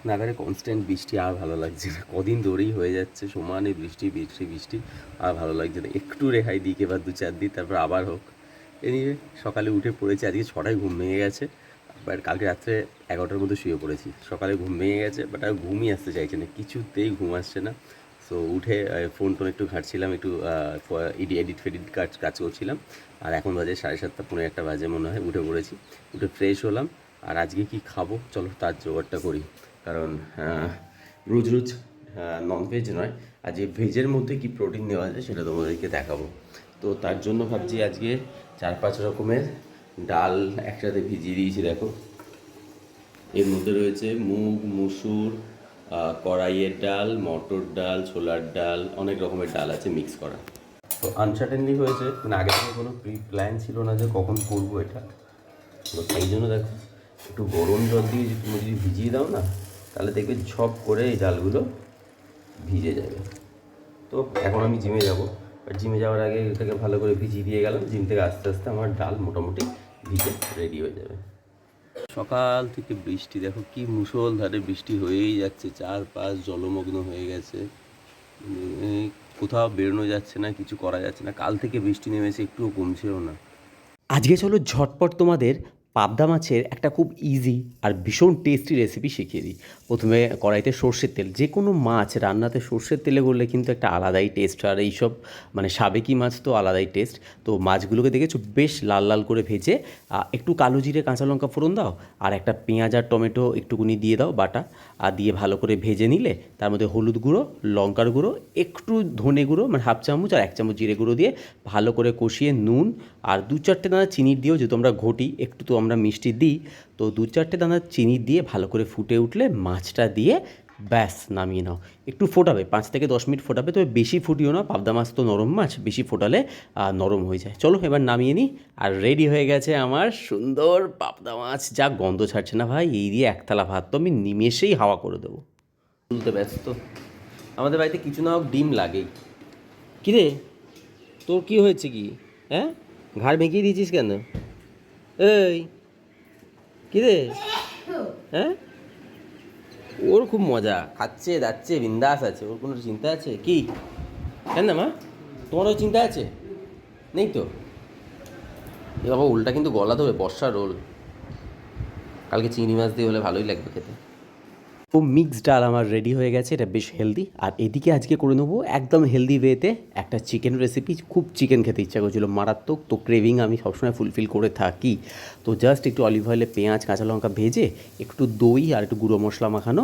নাগারে কনস্ট্যান্ট বৃষ্টি আর ভালো লাগছে না, কদিন ধরেই হয়ে যাচ্ছে সমানে বৃষ্টি বৃষ্টি বৃষ্টি, আর ভালো লাগছে না। একটু রেহাই দিক এবার 2-4 দিন, তারপর আবার হোক। এদিকে সকালে উঠে পড়েছি, আজকে 6টায় ঘুম ভেঙে গেছে। বাট কালকে রাত্রে 11টার মধ্যে শুয়ে পড়েছি, সকালে ঘুম ভেঙে গেছে, বাট আর ঘুমই আসতে চাইছে না, কিছুতেই ঘুম আসছে না। সো উঠে ফোন টোন একটু ঘাঁটছিলাম, একটু এডিট ফেডিট কাজ করছিলাম। আর এখন বাজে 7:30, পৌনে 1টা বাজে মনে হয়। উঠে পড়েছি, উঠে ফ্রেশ হলাম। আর আজকে কি খাবো চলো তার জোগাড়টা করি, কারণ রোজ রোজ ননভেজ নয়, আজকে ভেজের মধ্যে কি প্রোটিন নেওয়া যায় সেটা তোমাদেরকে দেখাবো। তো তার জন্য ভাবছি আজকে 4-5 রকমের ডাল একসাথে ভিজিয়ে দিয়েছি, দেখো। এর মধ্যে রয়েছে মুগ, মুসুর, কড়াইয়ের ডাল, মটর ডাল, ছোলার ডাল, অনেক রকমের ডাল আছে মিক্স করা। তো আনসার্টেনলি হয়েছে, মানে আগে থেকে কোনো প্রি প্ল্যান ছিল না যে কখন করবো এটা। তো সেই জন্য দেখো, একটু গরম জল দিয়ে তুমি যদি ভিজিয়ে দাও না, তাহলে দেখবে ঝপ করে এই ডালগুলো ভিজে যাবে। তো এখন আমি জিমে যাব, আর জিমে যাওয়ার আগে এটাকে ভালো করে ভিজিয়ে দিয়ে গেলাম। জিম থেকে আস্তে আস্তে আমার ডাল মোটামুটি ভিজে রেডি হয়ে যাবে। সকাল থেকে বৃষ্টি, দেখো কি মুষলধারে বৃষ্টি হয়েই যাচ্ছে, চারপাশ জলমগ্ন হয়ে গেছে। কোথাও বেরোনো যাচ্ছে না, কিছু করা যাচ্ছে না। কাল থেকে বৃষ্টি নেমেছে, একটুও কমছেও না। আজকে চলো ঝটপট তোমাদের পাবদা মাছের একটা খুব ইজি আর ভীষণ টেস্টি রেসিপি শিখিয়ে দিই। প্রথমে কড়াইতে সর্ষের তেল, যে কোনো মাছ রান্নাতে সর্ষের তেলে করলে কিন্তু একটা আলাদাই টেস্ট, আর এইসব মানে সাবেকি মাছ তো আলাদাই টেস্ট। তো মাছগুলোকে দেখেছো বেশ লাল লাল করে ভেজে একটু কালো জিরে কাঁচা লঙ্কা ফোড়ন দাও, আর একটা পেঁয়াজ আর টমেটো একটুকুনি দিয়ে দাও বাটা, আর দিয়ে ভালো করে ভেজে নিলে তার মধ্যে হলুদ গুঁড়ো, লঙ্কার গুঁড়ো, একটু ধনে গুঁড়ো মানে 1/2 চামচ, আর 1 চামচ জিরে গুঁড়ো দিয়ে ভালো করে কষিয়ে নুন আর 2-4টে দানা চিনি দিও, যেহেতু আমরা ঘটি একটু তো আমরা মিষ্টি দিই, তো 2-4টে দানা চিনি দিয়ে ভালো করে ফুটে উঠলে মাছটা দিয়ে ব্যাস নামিয়ে নাও। একটু ফোটাবে, 5 থেকে 10 মিনিট ফোটাবে, তবে বেশি ফুটিও না, পাবদা মাছ তো নরম মাছ, বেশি ফোটালে নরম হয়ে যায়। চলো এবার নামিয়ে নিই। আর রেডি হয়ে গেছে আমার সুন্দর পাবদা মাছ, যা গন্ধ ছাড়ছে না ভাই, এই দিয়ে এক থালা ভাত তো আমি নিমেষেই হাওয়া করে দেবো। তুলতে ব্যস্ত, আমাদের বাড়িতে কিছু না হোক ডিম লাগেই। কিরে, তোর কি হয়েছে কি? হ্যাঁ, ঘাড় ভেঙিয়ে দিয়েছিস কেন? এই কিরে, হ্যাঁ, ওর খুব মজা, খাচ্ছে দাচ্ছে বিন্দাস আছে, ওর কোনো চিন্তা আছে কি? কেন না মা, তোমারও চিন্তা আছে? নেই তো। এ বাবা, উল্টা কিন্তু গলা দেবে, বর্ষা রোল। কালকে চিংড়ি মাছ দিয়ে হলে ভালোই লাগবে খেতে। ও মিক্সড ডাল আমার রেডি হয়ে গেছে, এটা বেশ হেলদি। আর এদিকে আজকে করে নেবো একদম হেলদি ওয়েতে একটা চিকেন রেসিপি। খুব চিকেন খেতে ইচ্ছা করছিল, মারাত্মক। তো ক্রেভিং আমি সবসময় ফুলফিল করে থাকি। তো জাস্ট একটু অলিভ অয়েলে পেঁয়াজ কাঁচা লঙ্কা ভেজে, একটু দই আর একটু গুঁড়ো মশলা মাখানো,